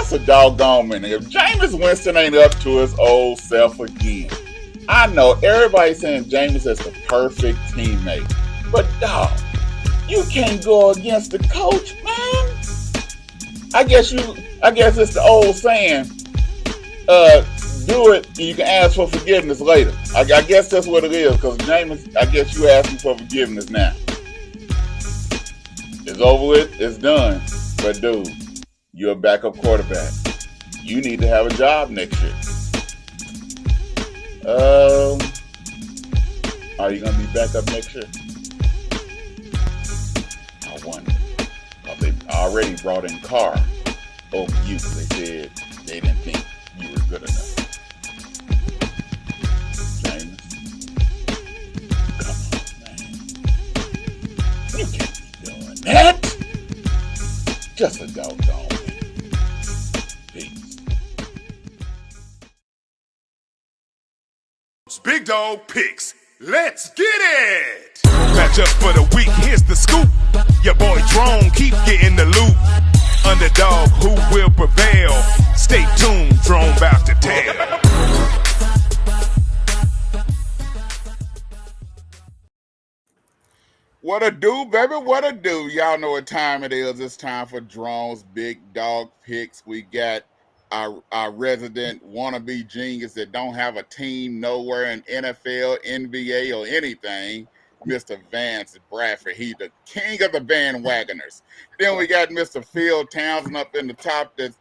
Just a doggone minute. If Jameis Winston ain't up to his old self again, I know everybody's saying Jameis is the perfect teammate. But dog, you can't go against the coach, man. I guess it's the old saying, do it and you can ask for forgiveness later. I guess that's what it is, because Jameis, I guess you asking for forgiveness now. It's over with, it's done. But dude, you're a backup quarterback. You need to have a job next year. Are you going to be back up next year? I wonder. Well, they already brought in Carr over you because they said they didn't think you were good enough. James, come on, man. You can't be doing that. Just a doggone. Big Dog Picks. Let's get it! Match up for the week, here's the scoop. Your boy Drone keep getting the loot. Underdog, who will prevail? Stay tuned, Drone about to tell. What a do, baby, what a do. Y'all know what time it is. It's time for Drone's Big Dog Picks. We got our resident wannabe genius that don't have a team nowhere in NFL, NBA, or anything, Mr. Vance Bradford. He's the king of the bandwagoners. Then we got Mr. Phil Townsend up in the top. That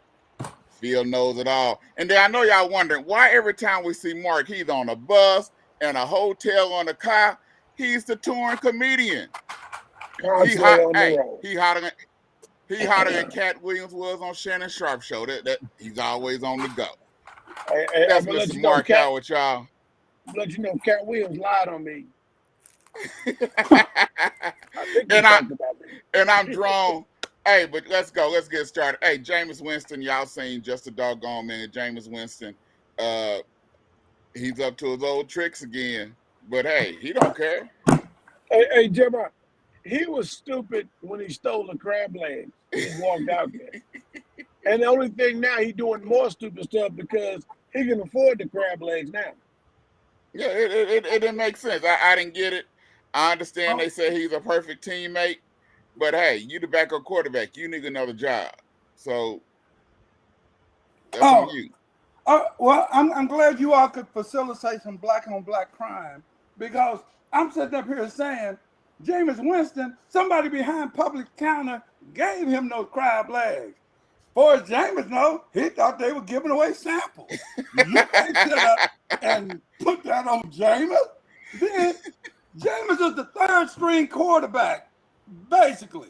Phil knows it all. And then I know y'all wondering why every time we see Marc, he's on a bus and a hotel on a car. He's the touring comedian. He hotter than Cat Williams was on Shannon Sharp show. That he's always on the go. That's Mr. Marc out with y'all. Let you know, Cat Williams lied on me. and I'm drawn. Hey, but let's go. Let's get started. Hey, Jameis Winston, y'all seen just a doggone minute. Jameis Winston, he's up to his old tricks again. But hey, he don't care. Hey, Jemma, he was stupid when he stole the crab legs. He walked out there. And the only thing now, he's doing more stupid stuff because he can afford the crab legs now. Yeah, it didn't make sense. I didn't get it. I understand they say he's a perfect teammate, but hey, you the backup quarterback. You need another job. So that's on you. Well, I'm glad you all could facilitate some black-on-black crime, because I'm sitting up here saying Jameis Winston, somebody behind public counter gave him those crab legs. For as Jameis knows, he thought they were giving away samples. You can't sit up and put that on Jameis. Then Jameis is the third string quarterback, basically.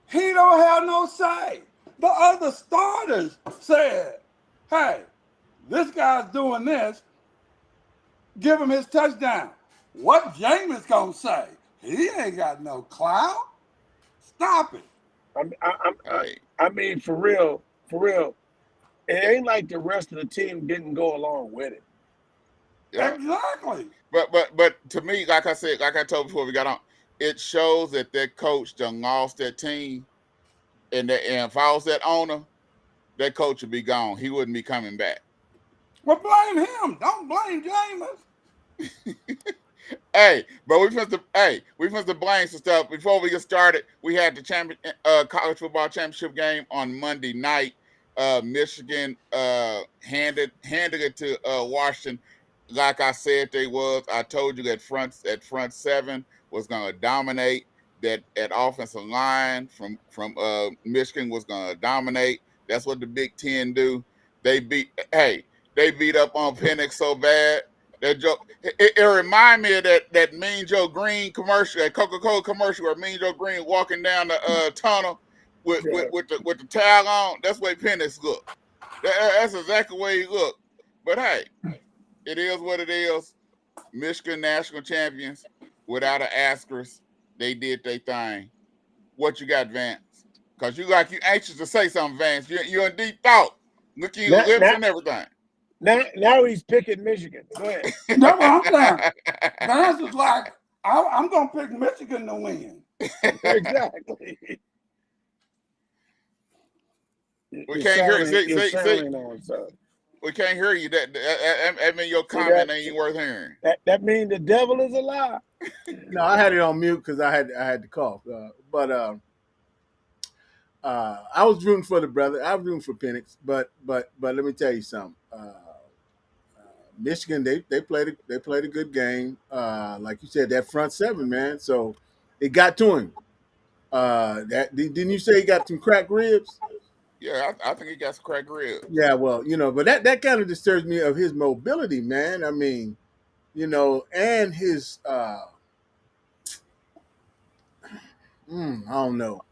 He don't have no say. The other starters said, hey, this guy's doing this, give him his touchdown. What Jameis gonna say? He ain't got no clout. Stop it. I mean, for real, it ain't like the rest of the team didn't go along with it. Yeah. Exactly. But to me, like I said, like I told before we got on, it shows that that coach done lost that team, and if I was that owner, that coach would be gone. He wouldn't be coming back. Well, blame him. Don't blame Jameis. We supposed to blame some stuff. Before we get started, we had the college football championship game on Monday night. Michigan handed it to Washington. Like I said, they was. I told you that front seven was going to dominate. That offensive line from Michigan was going to dominate. That's what the Big Ten do. They beat. Hey, they beat up on Penix so bad. That joke. It remind me of that Mean Joe Green commercial, that Coca-Cola commercial where Mean Joe Green walking down the tunnel with, Yeah. with the towel on. That's the way Penix look. That's exactly the way he look. But hey, it is what it is. Michigan national champions without an asterisk. They did their thing. What you got, Vance? Because you anxious to say something, Vance. You're in deep thought. Look at your Now, lips now, and everything. now he's picking Michigan. Go ahead. That's what I'm saying. Vance is like, I'm going to pick Michigan to win. Exactly. We can't hear you. You're See, sounding on, so. we can't hear you. That mean your comment ain't worth hearing. That means the devil is a lie. No, I had it on mute because I had to cough. But I was rooting for the brother. I was rooting for Penix, but let me tell you something. Michigan, they played a good game. Like you said, that front seven, man. So it got to him. Didn't you say he got some cracked ribs? Yeah, I think he got some cracked ribs. Yeah, well, but that kind of disturbs me of his mobility, man. I mean, and his I don't know.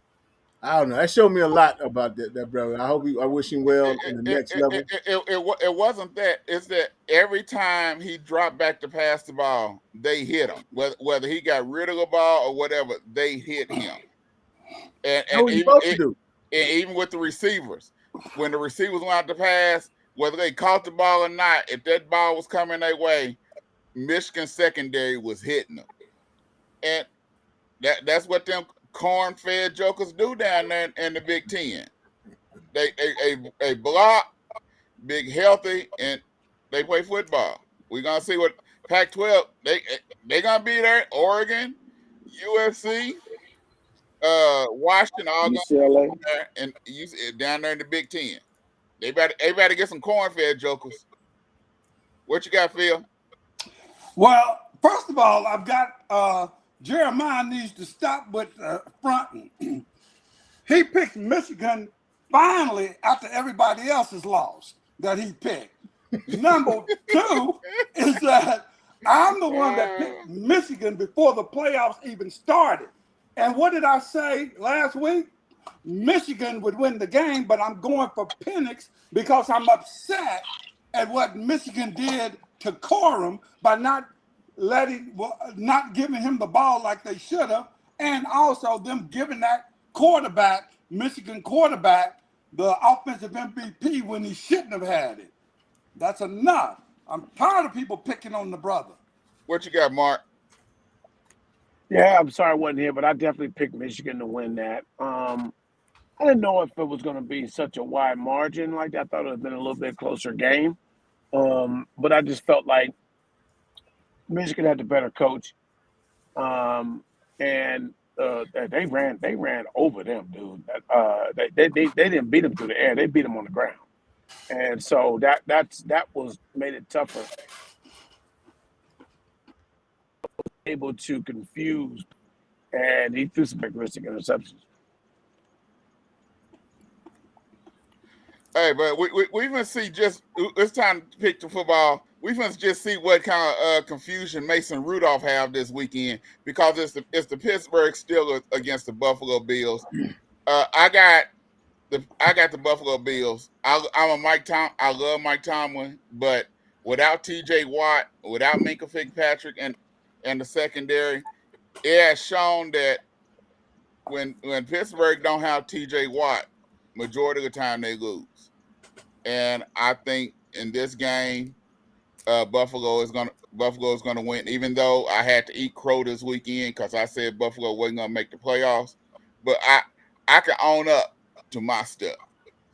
That showed me a lot about that brother. I wish him well in the next level. It wasn't that. It's that every time he dropped back to pass the ball, they hit him. Whether he got rid of the ball or whatever, they hit him. And What you supposed to do? And even with the receivers, when the receivers went out to pass, whether they caught the ball or not, if that ball was coming their way, Michigan secondary was hitting them. And that's what them corn-fed jokers do down there in the Big Ten. They block, big healthy, and they play football. We're gonna see what Pac-12 they gonna be there. Oregon, USC, Washington, all gonna UCLA. be there, and down there in the Big Ten. They better get some corn-fed jokers. What you got, Phil? Well, first of all, I've got Jeremiah needs to stop with fronting. He picked Michigan finally after everybody else has lost that he picked. Number two is that I'm the one that picked Michigan before the playoffs even started. And what did I say last week? Michigan would win the game, but I'm going for Penix because I'm upset at what Michigan did to Corum by not giving him the ball like they should have, and also them giving that Michigan quarterback, the offensive MVP when he shouldn't have had it. That's enough. I'm tired of people picking on the brother. What you got, Mark? Yeah, I'm sorry I wasn't here, but I definitely picked Michigan to win that. I didn't know if it was going to be such a wide margin like that. I thought it would have been a little bit closer game. But I just felt like Michigan had the better coach. And they ran over them, dude. They didn't beat them through the air. They beat them on the ground. And so that made it tougher. Able to confuse, and he threw some characteristic interceptions. Hey, but we even see it's time to pick the football. We must just see what kind of confusion Mason Rudolph have this weekend because it's the Pittsburgh Steelers against the Buffalo Bills. I got the Buffalo Bills. I love Mike Tomlin, but without T.J. Watt, without Minka Fitzpatrick, and the secondary, it has shown that when Pittsburgh don't have T.J. Watt, majority of the time they lose. And I think in this game, Buffalo is gonna win. Even though I had to eat crow this weekend because I said Buffalo wasn't gonna make the playoffs, but I can own up to my stuff.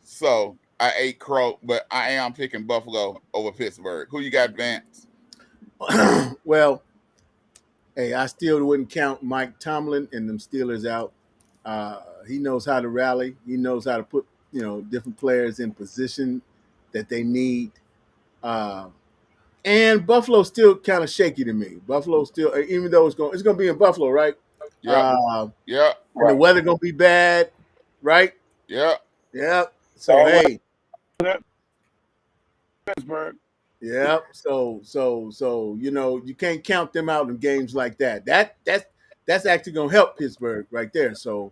So I ate crow, but I am picking Buffalo over Pittsburgh. Who you got, Vance? Well, hey, I still wouldn't count Mike Tomlin and them Steelers out. He knows how to rally. He knows how to put different players in position that they need. Uh, and Buffalo's still kind of shaky to me. Buffalo still, even though it's going to be in Buffalo, right? Yep. Uh, Yep. and the weather going to be bad, right? Yep. Yep. So All hey, Pittsburgh. yep. So you can't count them out in games like that. That's actually going to help Pittsburgh right there. So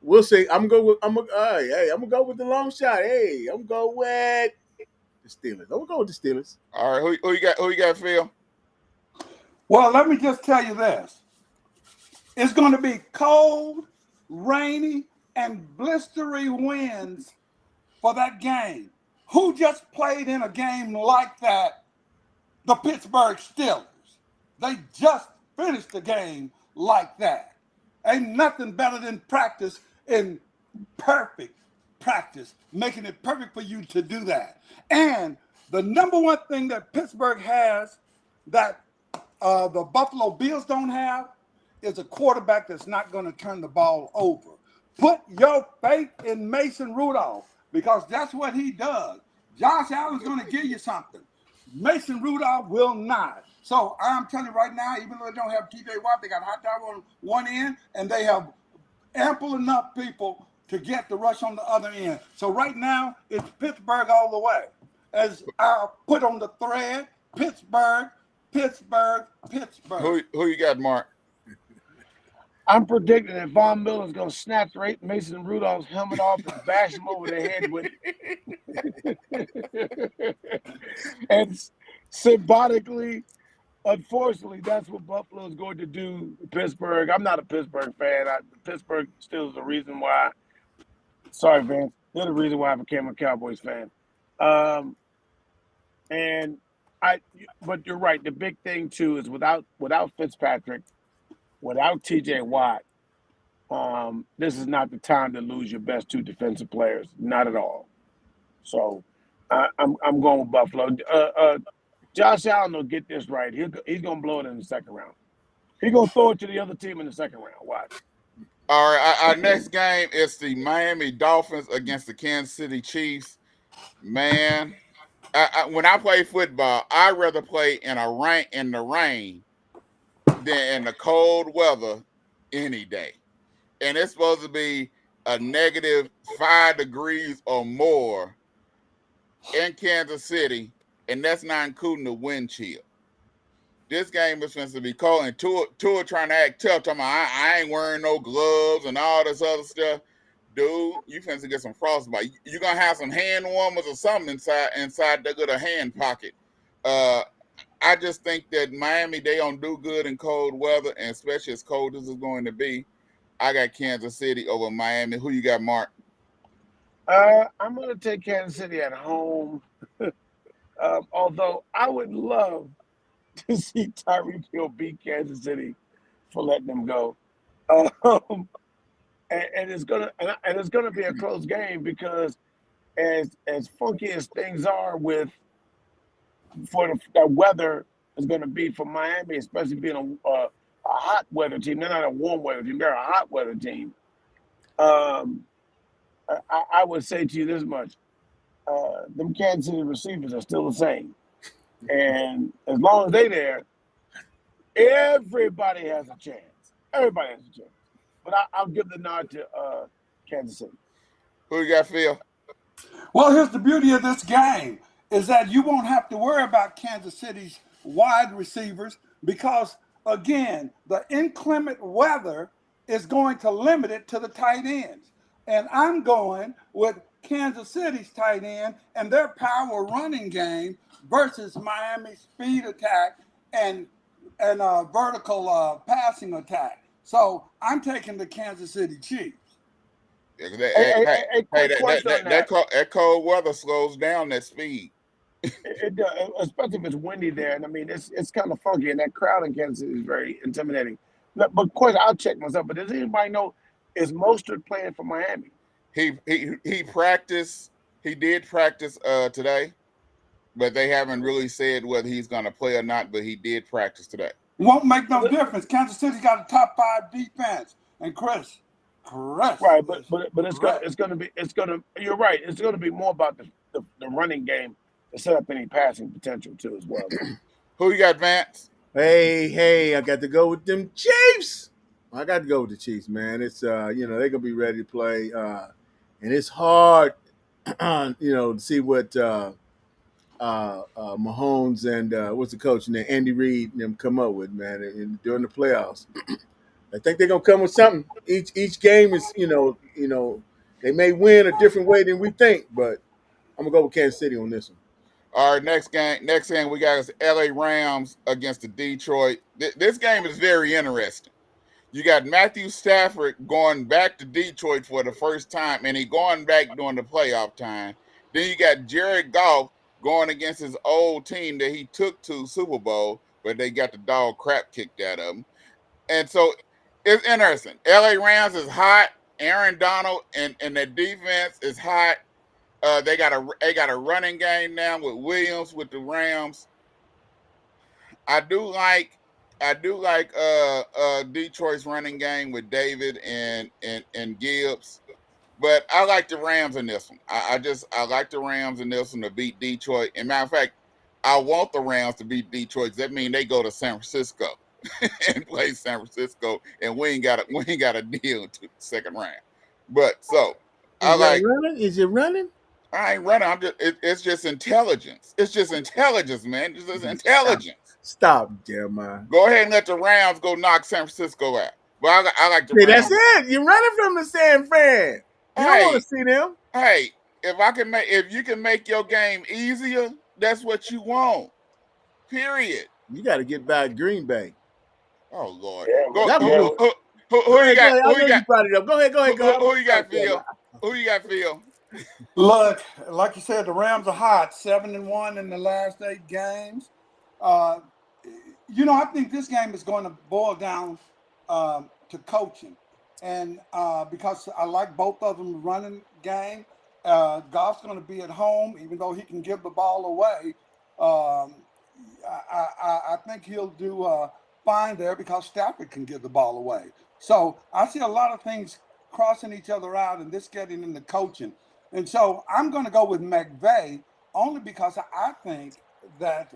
we'll see. I'm gonna go with the long shot. Hey, I'm gonna go with the Steelers. I'm gonna go with the Steelers. All right. Who you got? Who you got, Phil? Well, let me just tell you this. It's going to be cold, rainy, and blistery winds for that game. Who just played in a game like that? The Pittsburgh Steelers. They just finished the game like that. Ain't nothing better than practice in perfect practice, making it perfect for you to do that. And the number one thing that Pittsburgh has that the Buffalo Bills don't have is a quarterback that's not going to turn the ball over. Put your faith in Mason Rudolph because that's what he does. Josh Allen's going to give you something. Mason Rudolph will not. So I'm telling you right now, even though they don't have TJ Watt, they got hot dog on one end, and they have ample enough people to get the rush on the other end. So right now, it's Pittsburgh all the way. As I put on the thread, Pittsburgh, Pittsburgh, Pittsburgh. Who you got, Mark? I'm predicting that Von Miller's going to snatch Mason Rudolph's helmet off and bash him over the head with it. And symbolically, unfortunately, that's what Buffalo is going to do to Pittsburgh. I'm not a Pittsburgh fan. Pittsburgh still is the reason why. Sorry, Vance. They're the reason why I became a Cowboys fan. But you're right. The big thing too is without Fitzpatrick, without TJ Watt, this is not the time to lose your best two defensive players. Not at all. So I'm going with Buffalo. Josh Allen will get this right. He's going to blow it in the second round. He's going to throw it to the other team in the second round. Watch. All right. Our next game is the Miami Dolphins against the Kansas City Chiefs. Man, when I play football, I'd rather play in the rain than in the cold weather any day. And it's supposed to be a negative 5 degrees or more in Kansas City, and that's not including the wind chill. This game is supposed to be cold, and Tua trying to act tough, talking about I ain't wearing no gloves and all this other stuff. Dude, you finna get some frostbite. You're gonna have some hand warmers or something inside the good hand pocket. I just think that Miami, they don't do good in cold weather, and especially as cold as it's going to be. I got Kansas City over Miami. Who you got, Mark? I'm going to take Kansas City at home. Although I would love to see Tyreek Hill beat Kansas City for letting them go. And it's gonna be a close game because as funky as things are the weather is going to be for Miami, especially being a hot weather team. They're not a warm weather team; they're a hot weather team. I would say to you this much: them Kansas City receivers are still the same, and as long as they're there, everybody has a chance. Everybody has a chance. But I'll give the nod to Kansas City. Who you got, Phil? Well, here's the beauty of this game is that you won't have to worry about Kansas City's wide receivers because, again, the inclement weather is going to limit it to the tight ends. And I'm going with Kansas City's tight end and their power running game versus Miami's speed attack and vertical passing attack. So I'm taking the Kansas City Chiefs. That cold weather slows down that speed. It does, especially if it's windy there. And I mean, it's kind of funky, and that crowd in Kansas City is very intimidating. But of course, I'll check myself. But does anybody know, is Mostert playing for Miami? He practiced. He did practice today. but they haven't really said whether he's going to play or not. But he did practice today. Won't make no difference. Kansas City got a top 5 defense, and Chris, Right, but Chris. it's gonna. You're right. It's gonna be more about the running game to set up any passing potential too as well. Though. Who you got, Vance? Hey, I got to go with them Chiefs. I got to go with the Chiefs, man. It's they're gonna be ready to play, and it's hard, to see what Mahomes and what's the coach name, Andy Reid, and them come up with, man, during the playoffs. I think they're gonna come with something. Each game is, they may win a different way than we think, but I'm gonna go with Kansas City on this one. All right, next game we got is LA Rams against the Detroit. This game is very interesting. You got Matthew Stafford going back to Detroit for the first time, and he going back during the playoff time. Then you got Jared Goff going against his old team that he took to Super Bowl, but they got the dog crap kicked out of him. And so it's interesting. LA Rams is hot. Aaron Donald and their defense is hot. They got a running game now with Williams with the Rams. I do like Detroit's running game with David and Gibbs, but I like the Rams in this one. I like the Rams in this one to beat Detroit. And matter of fact, I want the Rams to beat Detroit. That means they go to San Francisco and play San Francisco, and we ain't got a deal to the second round. But so Is it running? I ain't running. It's just intelligence. It's just intelligence, man. It's just intelligence. Stop, Jeremiah. Go ahead and let the Rams go knock San Francisco out. But I like the Hey, Rams. that's it. You're running from the San Fran. You don't want to see them. Hey, if you can make your game easier, that's what you want. Period. You got to get back Green Bay. Oh Lord. Who you got? Who you got? Go ahead. Who you got, Phil? Who you got, Phil? Look, like you said, the Rams are hot, 7-1 in the last 8 games. I think this game is going to boil down to coaching, and because I like both of them running game. Goff's going to be at home, even though he can give the ball away. I think he'll do fine there because Stafford can give the ball away. So I see a lot of things crossing each other out, and this getting into coaching. And so I'm going to go with McVay only because I think that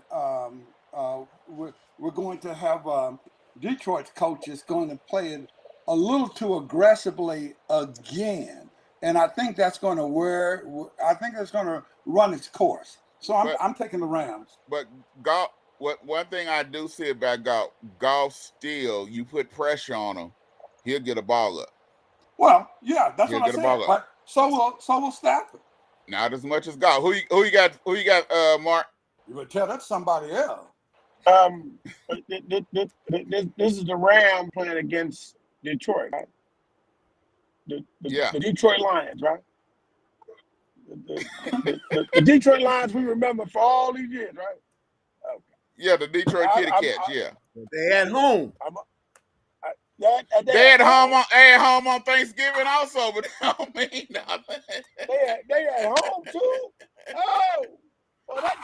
we're going to have Detroit's coaches going to play it a little too aggressively again, and I think that's going to run its course. So I'm taking the Rams. But Goff, one thing I do see about Goff still, you put pressure on him, he'll get a ball up. Well, yeah, that's what I said. But so will Stafford. Not as much as Goff. Who you got, Mark? You would tell that to somebody else. This is the Ram playing against Detroit, right? The Detroit Lions, right? The Detroit Lions we remember for all these years, right? Okay. Yeah, the Detroit Kitty Cats, yeah. They at home. They at home on Thanksgiving also, but I don't mean nothing. They at home too. Oh, well that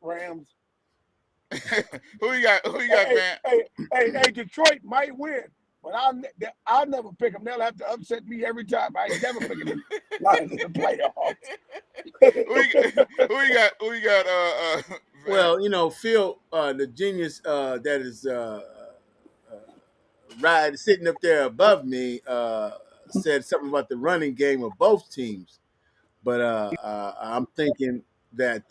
Rams. Who you got, man? Hey, Detroit might win, but I'll never pick them. They'll have to upset me every time. I ain't never picking the Lions in the playoffs. Who you got? Well, Phil, the genius that is sitting up there above me, said something about the running game of both teams, but I'm thinking that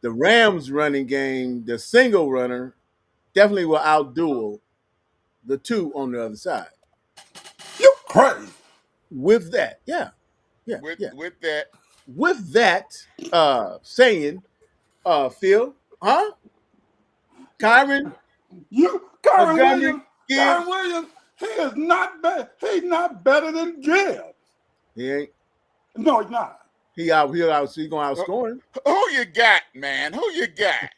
the Rams running game, the single runner, definitely will outduel the two on the other side. You crazy. With that, With that saying, Phil, huh? Kyron Williams, he is not bad. He's not better than Gibbs. He ain't. No, he's not. He gonna outscore him. Who you got, man? Who you got?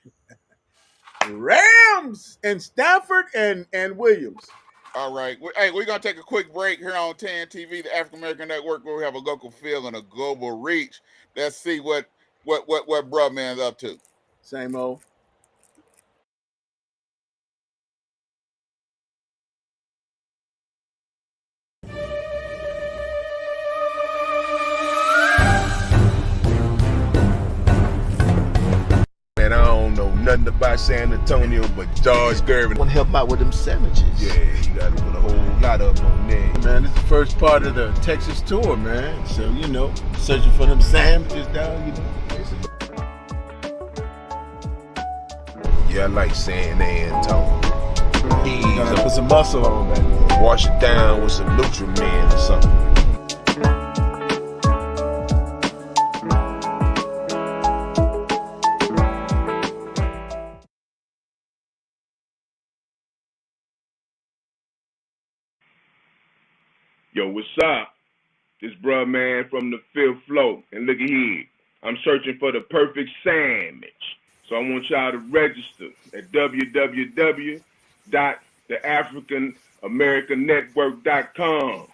Rams and Stafford and Williams. All right. Hey, we're going to take a quick break here on 10 TV, the African American Network, where we have a local feel and a global reach. Let's see what what bruh man's up to? Same old. Man, I don't know nothing about San Antonio, but George Gervin. Want to help out with them sandwiches? Yeah, you got to put a whole lot up on there. Man, this is the first part of the Texas tour, man. So, you know, searching for them sandwiches down, you know. Yeah, I like San Antonio. You gotta put some muscle on, man. Wash it down with some Nutriment or something. Yo, what's up? This bruh man from the fifth floor. And look at here. I'm searching for the perfect sandwich. So I want y'all to register at www.theafricanamericannetwork.com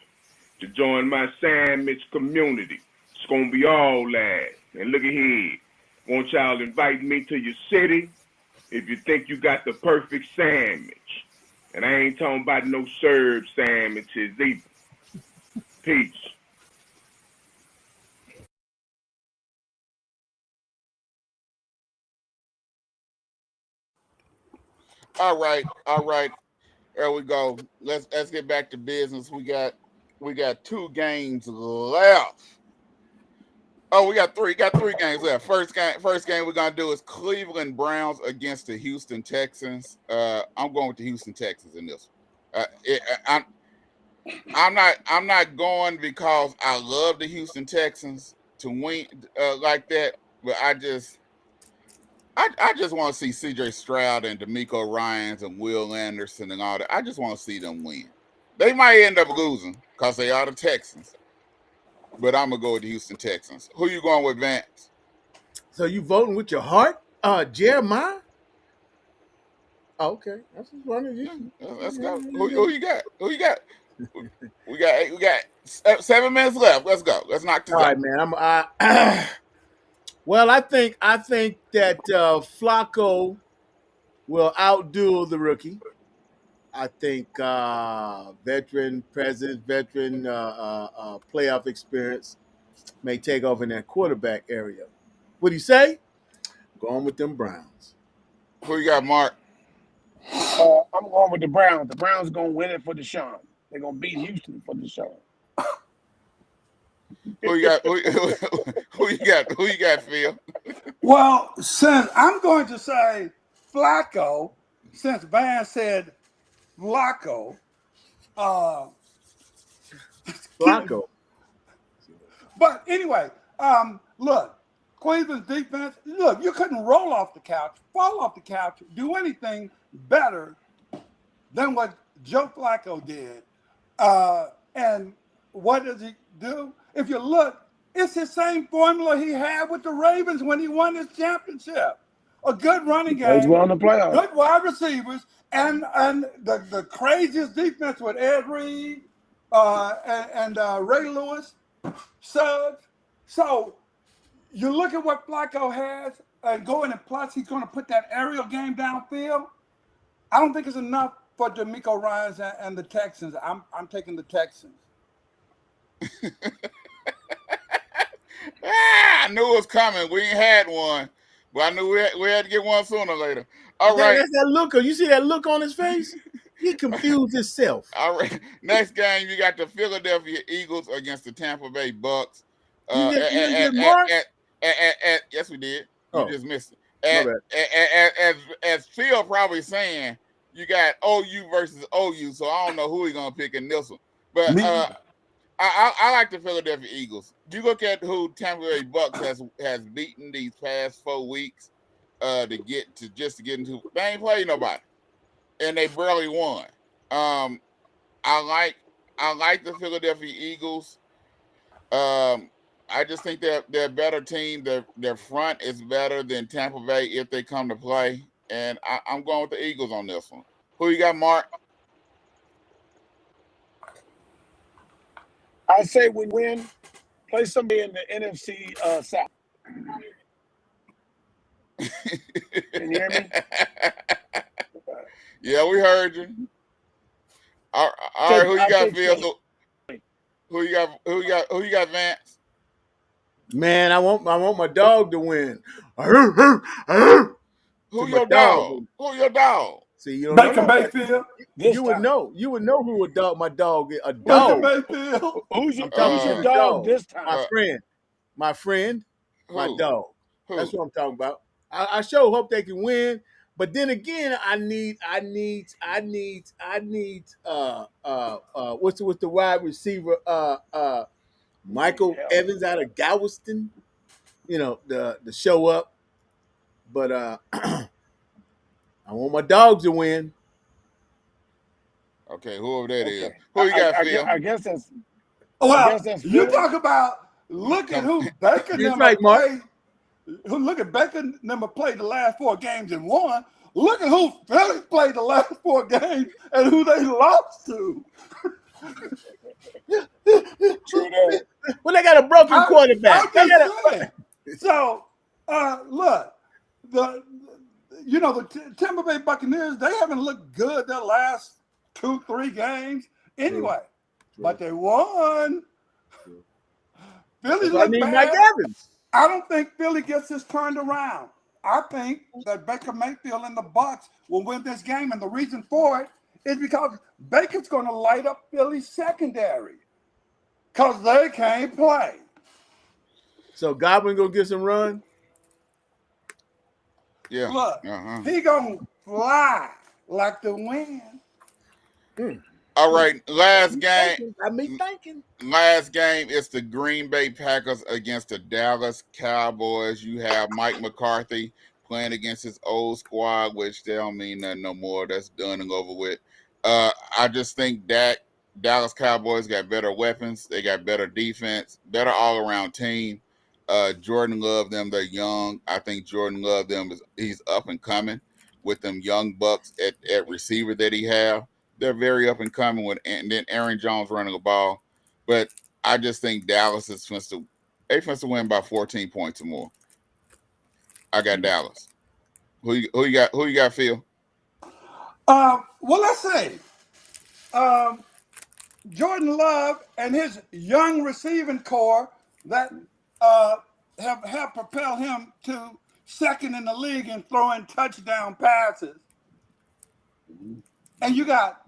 to join my sandwich community. It's gonna be all that. And look at here. Want y'all inviting me to your city if you think you got the perfect sandwich. And I ain't talking about no served sandwiches either. Peace. All right. There we go. Let's get back to business. We got 2 games left. Oh, we got 3 games left. First game we're gonna do is Cleveland Browns against the Houston Texans. I'm going with the Houston Texans in this one. I'm not going because I love the Houston Texans to win like that, but I just want to see C.J. Stroud and D'Amico Ryans and Will Anderson and all that. I just want to see them win. They might end up losing because they are the Texans, but I'm gonna go with the Houston Texans. Who you going with, Vance? So you voting with your heart? Jeremiah? Oh, okay. That's just one of you. Let's go. Who you got? We got 7 minutes left. Let's go. Let's knock this All out. right, man. Well, I think that Flacco will outdo the rookie. I think veteran playoff experience may take over in that quarterback area. What do you say? Going with them Browns. Who you got, Mark? I'm going with the Browns. The Browns going to win it for Deshaun. They're going to beat Houston for Deshaun. Who you got? Who you got? Who you got, Phil? Well, since I'm going to say Flacco, since Vance said Flacco, Flacco. but anyway, look, Cleveland's defense, look, you couldn't roll off the couch, fall off the couch, do anything better than what Joe Flacco did. And what does he do? If you look, it's the same formula he had with the Ravens when he won his championship. A good running Plays game, well in the playoffs. good wide receivers, and the craziest defense with Ed Reed and Ray Lewis, Suggs. So you look at what Flacco has, and going and plus he's going to put that aerial game downfield. I don't think it's enough for D'Amico Ryans and the Texans. I'm taking the Texans. I knew it was coming. We ain't had one, but I knew we had to get one sooner or later. All right. That's that look. You see that look on his face? He confused himself. All right. Next game, you got the Philadelphia Eagles against the Tampa Bay Bucks. You didn't get Mark? Yes, we did. Oh, you just missed it. As Phil probably saying, you got OU versus OU, so I don't know who he's gonna pick in this one. But I like the Philadelphia Eagles. You look at who Tampa Bay Bucks has beaten these past 4 weeks to get into. They ain't played nobody, and they barely won. I like the Philadelphia Eagles. I just think they're a better team. Their front is better than Tampa Bay if they come to play, and I'm going with the Eagles on this one. Who you got, Mark? I say we win. Play somebody in the NFC South. Can you hear me? Yeah, we heard you. All right, who you got, Phil? So, who you got? Who you got, Vance? Man, I want my dog to win. Who my your dog. dog? Who your dog? See, you don't Baker know. Mayfield. You would know. You would know who my dog is. A Baker dog. Mayfield. Who's I'm talking your about dog this time? My friend, my Who? dog. Who? That's what I'm talking about. I sure hope they can win, but then again, I need what's the wide receiver Michael Evans out of Galveston, the show up. But I want my dogs to win. Okay, whoever that is. Who you got, Phil? I guess that's. Well, that's you Philly. talk about look at who Baker That's number right, Mark. played. Look at Baker number played the last 4 games and won. Look at who Philly played the last 4 games and who they lost to. True that. Well, they got a broken quarterback. I'm just saying. So, look, the Tampa Bay Buccaneers, they haven't looked good their last 2-3 games anyway, but they won. Philly looked bad. Mike Evans. I don't think Philly gets this turned around. I think that Baker Mayfield and the Bucs will win this game, and the reason for it is because Baker's going to light up Philly's secondary because they can't play. So Godwin gonna get some run. Yeah. Look, he gonna fly like the wind. All right, last game. I mean, thinking. Last game is the Green Bay Packers against the Dallas Cowboys. You have Mike McCarthy playing against his old squad, which they don't mean nothing no more. That's done and over with. I just think that Dallas Cowboys got better weapons. They got better defense, better all-around team. Jordan Love, them, they're young. I think Jordan Love, he's up and coming with them young bucks at receiver that he have. They're very up and coming and then Aaron Jones running the ball. But I just think Dallas is supposed to win by 14 points or more. I got Dallas. Who you got, Phil? Well, let's see. Jordan Love and his young receiving core that have propelled him to second in the league in throwing touchdown passes. And you got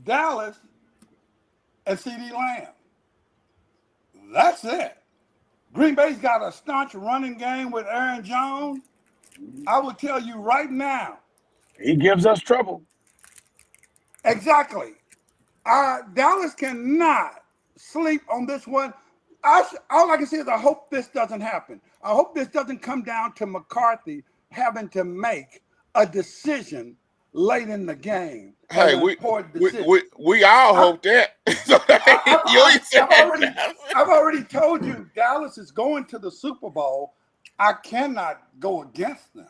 Dallas and CeeDee Lamb. That's it. Green Bay's got a staunch running game with Aaron Jones. I will tell you right now. He gives us trouble. Exactly. Dallas cannot sleep on this one. All I can say is I hope this doesn't happen. I hope this doesn't come down to McCarthy having to make a decision late in the game. Hey, we all hope that. I've already told you Dallas is going to the Super Bowl. I cannot go against them.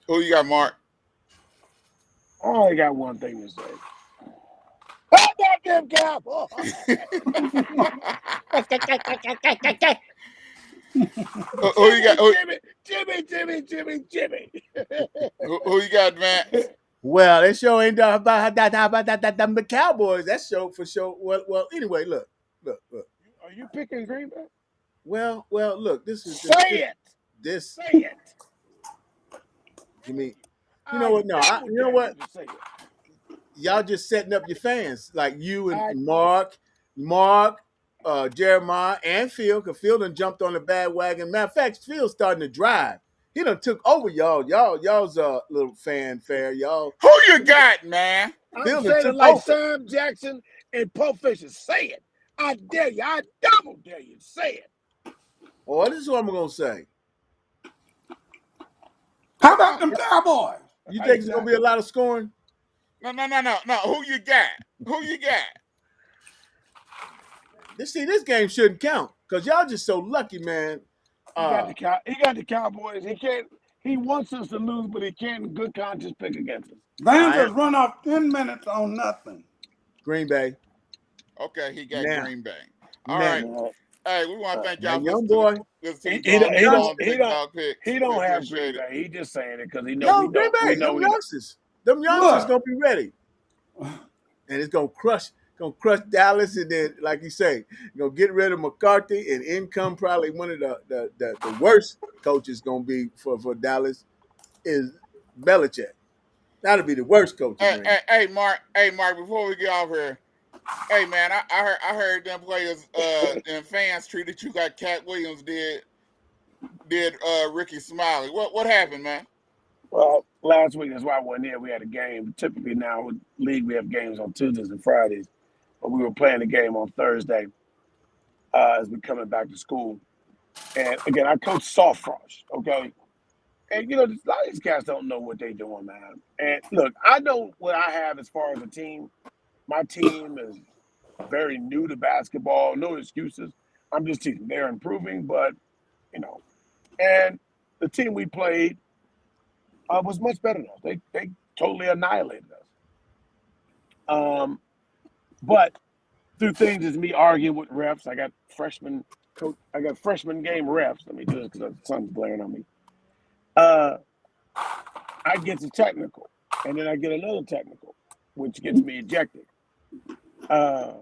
Who you got, Mark? I only got one thing to say. How about them Cowboys? Who you got? Jimmy. Who you got, Vance? Well, that show ain't about the Cowboys. That show for sure. Well. Anyway, look. Are you picking Green Bay? Well. Look, this is Say it. You mean? You know what? No, you know what? Y'all just setting up your fans, like you and Mark, Jeremiah, and Phil. Because Phil done jumped on the bandwagon. Matter of fact, Phil's starting to drive. He done took over y'all. Y'all's little fanfare. Y'all. Who you got, man? I'm saying it like Sam Jackson and Pulp Fiction. Say it. I dare you. I double dare you. Say it. Oh, this is what I'm gonna say. How about them Cowboys? You think it's gonna be a lot of scoring? No. Who you got? This game shouldn't count because y'all just so lucky, man. He got the Cowboys. He wants us to lose, but he can't in good conscience pick against us. Vance has run off 10 minutes on nothing. Green Bay. Okay, he got Green Bay. All right. Hey, we want to thank That y'all for young listening boy, to the He Drawn don't them he youngsters, don't Strong he Big don't Dog Picks. he We don't have appreciate Green it. Bay. He just saying it because Green we Bay, know them he don't. youngsters, them youngsters Look, gonna be ready, and it's gonna crush Dallas, and then like you say, gonna get rid of McCarthy, and in come probably one of the worst coaches gonna be for Dallas is Belichick. That'll be the worst coach in Hey, New England. hey, hey, Mark. Hey, Mark. Before we get off here, hey, man. I heard them players and fans treated you like Cat Williams did Ricky Smiley. What happened, man? Well, last week that's why I wasn't here. We had a game. Typically now with league we have games on Tuesdays and Fridays, but we were playing the game on Thursday as we coming back to school. And again, I coach soft frosh, okay. And a lot of these guys don't know what they're doing, man. And look, I know what I have as far as a team. My team is very new to basketball. No excuses. I'm just teaching. They're improving, but you know, and the team we played was much better than us. They totally annihilated us. But through things is me arguing with refs. I got freshman coach. I got freshman game refs. Let me do this because the sun's glaring on me. I get a technical, and then I get another technical, which gets me ejected. Uh,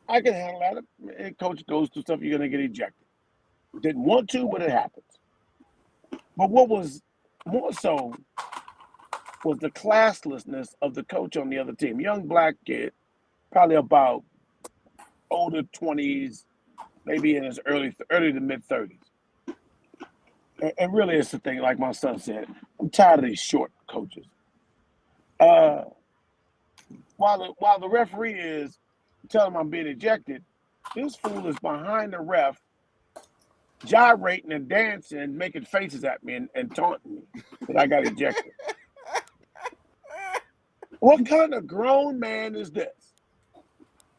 I can handle that. Coach goes through stuff. You're gonna get ejected. Didn't want to, but it happens. But what was more so was the classlessness of the coach on the other team. Young black kid, probably about older 20s, maybe in his early to mid 30s. And really, it's the thing. Like my son said, I'm tired of these short coaches. Uh, while the referee is telling him I'm being ejected, this fool is behind the ref, gyrating and dancing and making faces at me and taunting me that I got ejected. What kind of grown man is this?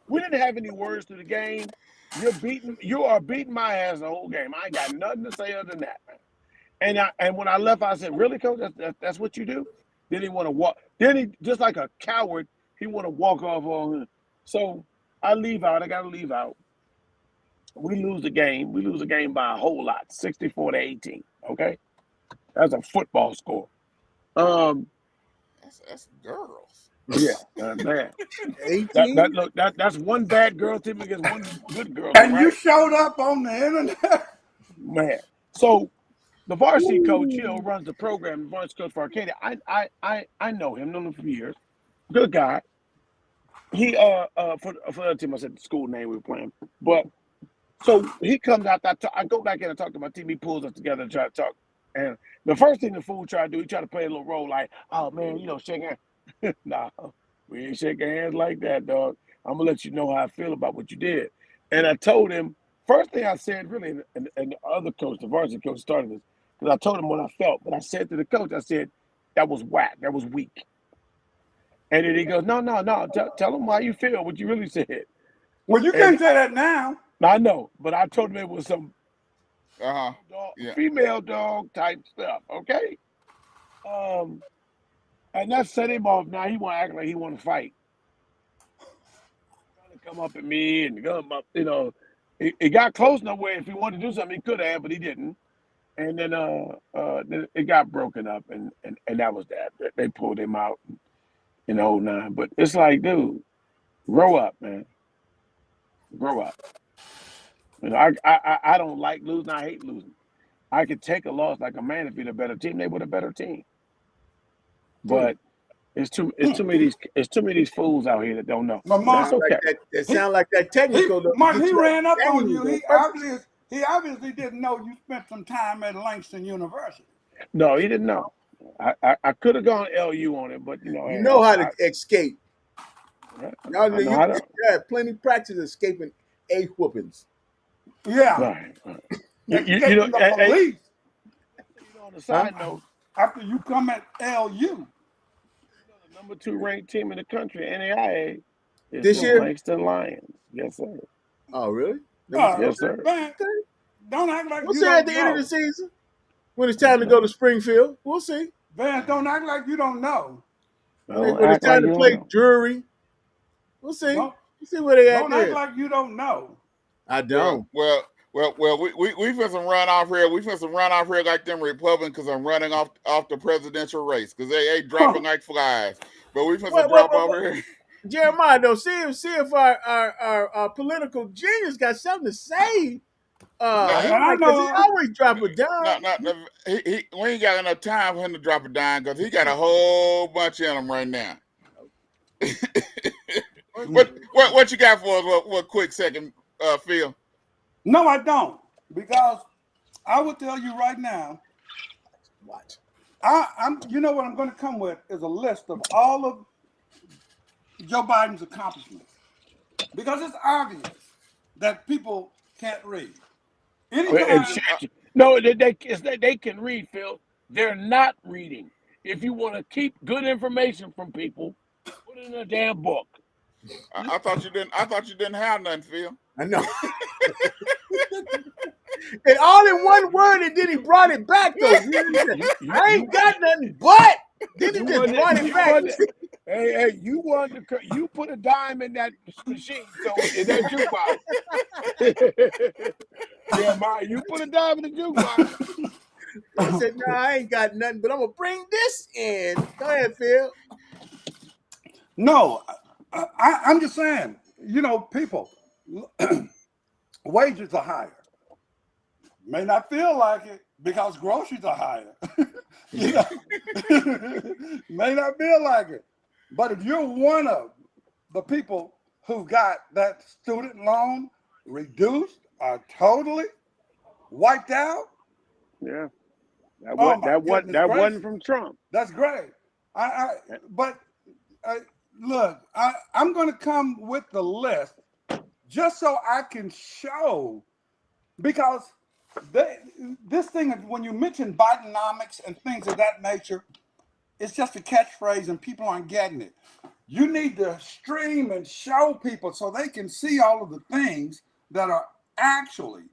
We didn't have any words through the game. You are beating my ass the whole game. I ain't got nothing to say other than that, man. And when I left, I said, "Really, coach? That's what you do?" Then he want to walk. Then he, just like a coward, he want to walk off on him. So I leave out. I got to leave out. We lose the game. We lose the game by a whole lot, 64-18. Okay, that's a football score. Um, That's girls. yeah, man. 18. That's one bad girl team against one good girl team, and you right? showed up on the internet. Man. So the varsity coach, runs the program. The varsity coach for Arcadia. I know him. Known him for years. Good guy. He for the other team, I said the school name we were playing. But so he comes out. I go back in and talk to my team. He pulls us together and try to talk. And the first thing the fool tried to do, he tried to play a little role like, "Oh man, shake hands." Nah, we ain't shaking hands like that, dog. I'm gonna let you know how I feel about what you did. And I told him first thing I said, really, and the other coach, the varsity coach, started this because I told him what I felt. But I said to the coach, I said that was whack, that was weak. And then he goes, "No, no, no. Tell him how you feel, what you really said." Well, you And can't say that now. I know, but I told him it was some dog, Yeah. female dog type stuff. Okay. Um, and that set him off. Now he want to act like he want to fight. Trying to come up at me and come up. It got close enough where if he wanted to do something, he could have, but he didn't. And then it got broken up, and that was that. They pulled him out in the whole nine. But it's like, dude, grow up, man. Grow up. I don't like losing. I hate losing. I could take a loss like a man if you're a better team. They were a better team. But it's too many of these fools out here that don't know. But But that's Mark, Sound like okay. that. That sound like that technical to Mark, get he you out ran up the on game you. on purpose. He obviously didn't know you spent some time at Langston University. No, he didn't know. I could have gone LU on it, but You hey, know how to escape. Y'all I know know you how to. had plenty of practice escaping a whoopings. Yeah, Right. escaping the police On the Huh? side note, after you come at LU. the number 2 ranked team in the country, NAIA, is This the year? Langston Lions. Yes, sir. Oh, really? Number two? Yes, sir. Man, Okay. don't act like We'll you see at don't the end of the know. season when it's time to go to Springfield. We'll see Vance, don't act like you don't know. Don't when it's act like time you to don't play know. Drury. We'll see. Don't We'll see where they at don't act there. like you don't know. I don't. Well, we finna run off here. We finna run off here like them Republicans because I'm running off the presidential race because they dropping like flies. But we finna drop off here. Jeremiah, though, see if our political genius got something to say. I Because he know. always drop a dime. We ain't got enough time for him to drop a dime because he got a whole bunch in him right now. What you got for us? What quick second, Phil? No, I don't. Because I will tell you right now, Watch. you know what I'm going to come with is a list of all of Joe Biden's accomplishments. Because it's obvious that people can't read. Anytime. No, they can read, Phil. They're not reading. If you want to keep good information from people, put it in a damn book. I thought you didn't. I thought you didn't have nothing, Phil. I know. And all in one word, and then he brought it back though. I ain't got nothing but. Then he just brought it back. Hey, you put a dime in that machine, so in that jukebox. Yeah, Mark, you put a dime in the jukebox. I said, no, I ain't got nothing, but I'm gonna bring this in. Go ahead, Phil. No, I'm just saying, people, wages are higher. May not feel like it because groceries are higher. May not feel like it. But if you're one of the people who got that student loan reduced or totally wiped out, yeah, that wasn't from Trump. That's great. Look, I'm going to come with the list just so I can show, because this thing, when you mention Bidenomics and things of that nature, it's just a catchphrase and people aren't getting it. You need to stream and show people so they can see all of the things that are actually,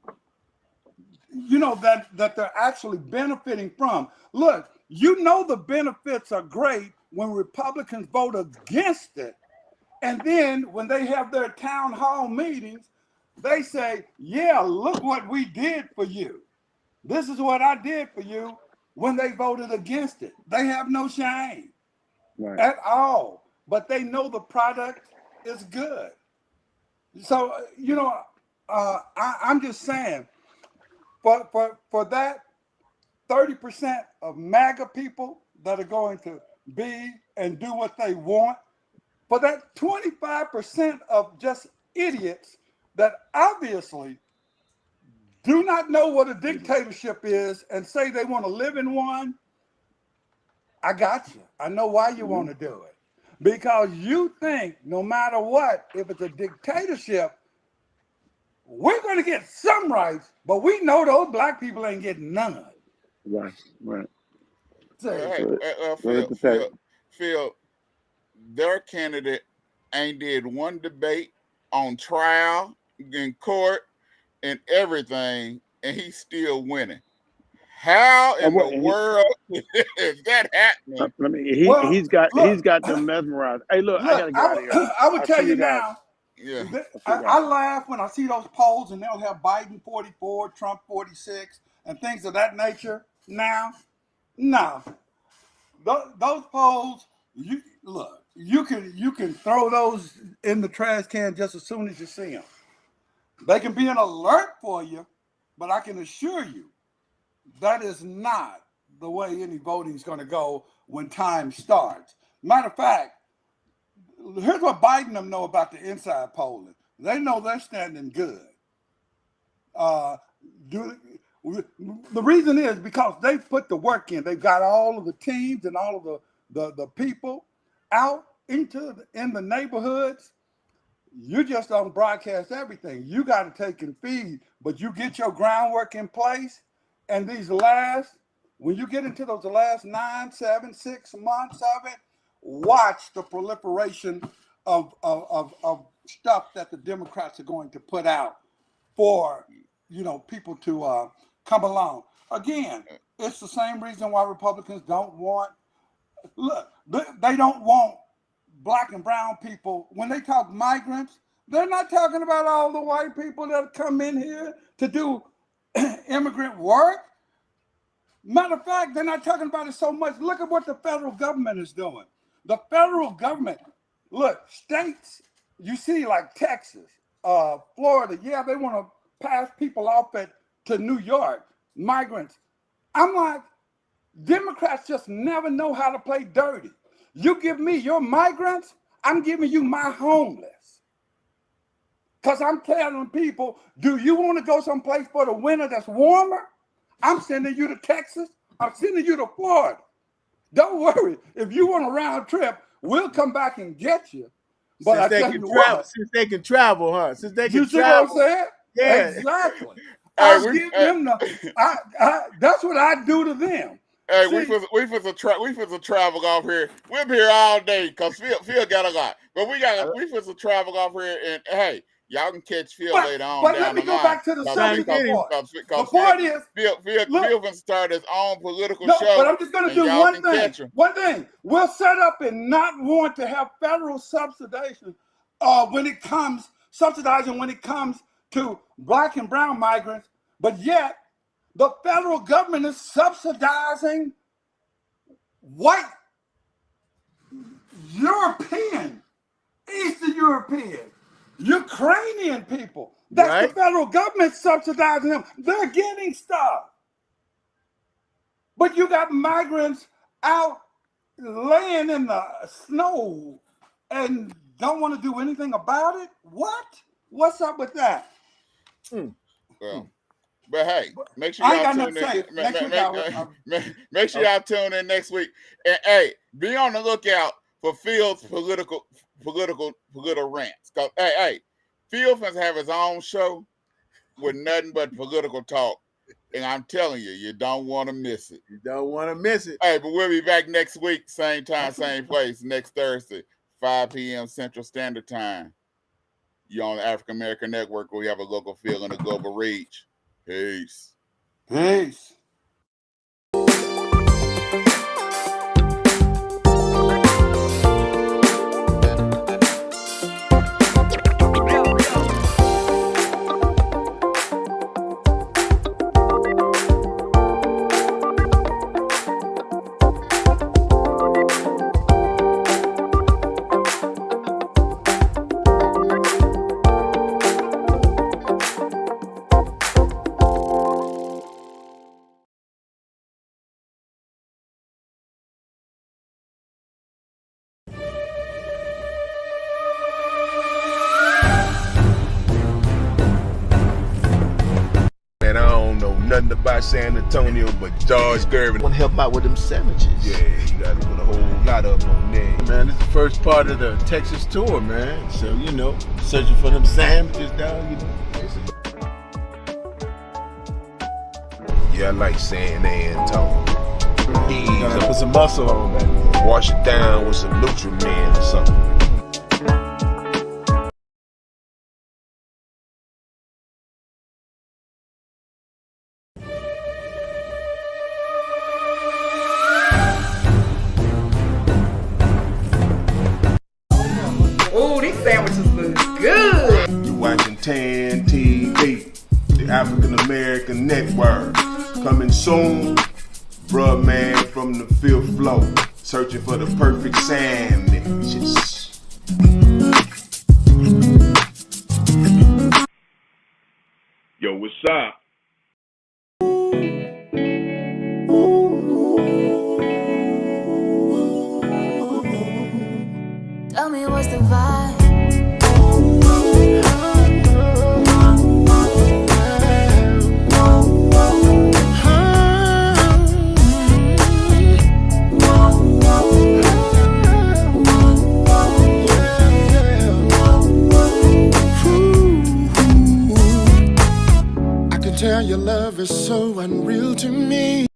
that they're actually benefiting from. Look, the benefits are great when Republicans vote against it. And then when they have their town hall meetings, they say, yeah, look what we did for you. This is what I did for you when they voted against it. They have no shame at all, but they know the product is good. So, I'm just saying, for that 30% of MAGA people that are going to be and do what they want, for that 25% of just idiots that obviously do not know what a dictatorship is and say they want to live in one, I got you. I know why you want to do it. Because you think no matter what, if it's a dictatorship, we're going to get some rights, but we know those black people ain't getting none. Right. Phil, their candidate ain't did one debate on trial, in court, and everything, and he's still winning. How in the world is that happening? He's got them mesmerized. Hey, look, I gotta get out of here. I would tell you now. Yeah. I laugh when I see those polls and they'll have Biden 44, Trump 46, and things of that nature. Now, no, those polls. You can throw those in the trash can just as soon as you see them. They can be an alert for you, but I can assure you that is not the way any voting is going to go when time starts. Matter of fact, here's what Biden and them know about the inside polling. They know they're standing good. The reason is because they've put the work in. They've got all of the teams and all of the people out in the neighborhoods. You just don't broadcast everything. You got to take and feed, but you get your groundwork in place. And when you get into those last 9, 7, 6 months of it, watch the proliferation of stuff that the Democrats are going to put out for, people to come along. Again, it's the same reason why Republicans don't want, they don't want black and brown people. When they talk migrants, They're not talking about all the white people that come in here to do immigrant work. Matter of fact, they're not talking about it so much. Look at what the federal government is doing. The federal government, look, states, you see like Texas, Florida, yeah, they want to pass people off to New York, migrants. I'm like, Democrats just never know how to play dirty. You give me your migrants, I'm giving you my homeless. Because I'm telling people, do you want to go someplace for the winter that's warmer? I'm sending you to Texas. I'm sending you to Florida. Don't worry. If you want a round trip, we'll come back and get you. But since I tell you what. Since they can travel, huh? Since they can you see travel. what I'm saying? Yeah. Exactly. I give them that's what I do to them. Hey, we for travel off here. We'll be here all day because Phil got a lot. But we for travel off here, and hey, y'all can catch Phil later on. But let me go back to the subject point. The point is, Phil can start his own political show. But I'm just going to do one thing. One thing. We'll set up and not want to have federal subsidization when it comes to black and brown migrants, but yet the federal government is subsidizing white European, Eastern European, Ukrainian people. That's the federal government subsidizing them. They're getting stuff. But you got migrants out laying in the snow and don't want to do anything about it? What? What's up with that? Well, but hey, make sure y'all tune in. Make sure y'all tune in next week. And hey, be on the lookout for Phil's political rants. Cause hey, Phil finna have his own show with nothing but political talk. And I'm telling you, you don't want to miss it. You don't want to miss it. Hey, but we'll be back next week, same time, same place, next Thursday, 5 p.m. Central Standard Time. You're on the African American Network, where we have a local feel and a global reach. Peace. Peace. Nothing about San Antonio but George Gervin. Want to help out with them sandwiches. Yeah, you got to put a whole lot up on there. Man, this is the first part of the Texas tour, man. So, you know, searching for them sandwiches down, you know. Yeah, I like San Antonio. Gotta put some muscle on, man. Wash it down with some Nutriment or something. Oh, these sandwiches look good. You're watching TAN TV, the African American Network. Coming soon, bruh man from the 5th floor, searching for the perfect sandwiches. Yo, what's up? Tell me what's the vibe. I can tell your love is so unreal to me.